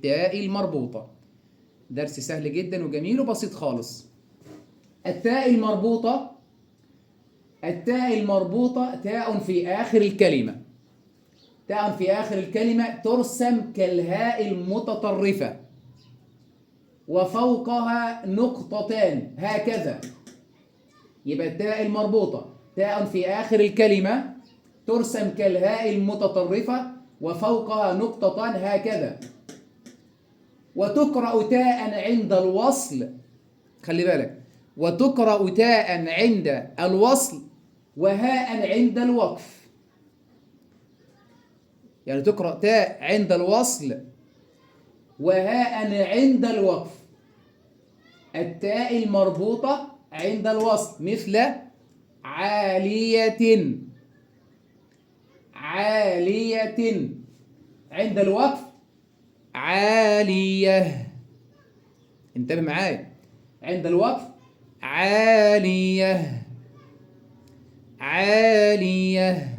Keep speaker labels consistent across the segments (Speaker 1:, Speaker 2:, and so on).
Speaker 1: بالتاء المربوطة. درس سهل جدا وجميل وبسيط خالص. التاء المربوطة، التاء المربوطة تاء في آخر الكلمة، تاء في آخر الكلمة ترسم كالهاء المتطرفة وفوقها نقطتان هكذا. يبقى التاء المربوطة تاء في آخر الكلمة ترسم كالهاء المتطرفة وفوقها نقطتان هكذا. وتقرأ تاء عند الوصل، خلي بالك، وتقرأ تاء عند الوصل وهاء عند الوقف. يعني تقرأ تاء عند الوصل وهاء عند الوقف. التاء المربوطة عند الوصل مثل عالية، عالية. عند الوقف عالية، انتبه معايا، عند الوقف عالية، عالية.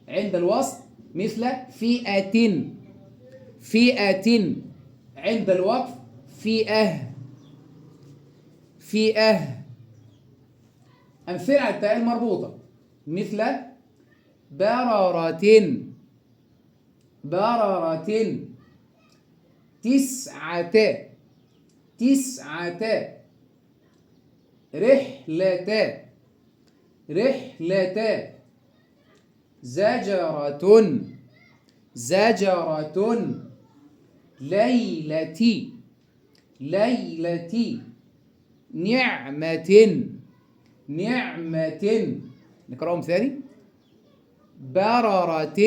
Speaker 1: عند الوصل مثل فئة، فئة. عند الوقف فئة، فئة. أمثلة على التاء المربوطة مثل بررة، بررة. تسعة، تسعة. رحلة، رحلة. زجرة، زجرة. ليلة، ليلة. نعمة، نعمة. نقرأهم ثاني. بررة،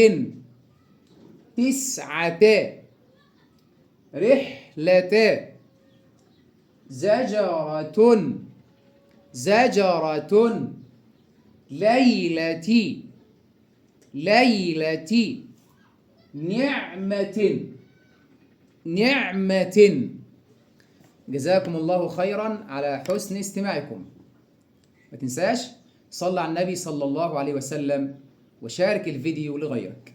Speaker 1: تسعة. رحلة، زجرة، زجرة. ليلة، ليلة. نعمة، نعمة. جزاكم الله خيرا على حسن استماعكم. ما تنساش صلى على النبي صلى الله عليه وسلم وشارك الفيديو لغيرك.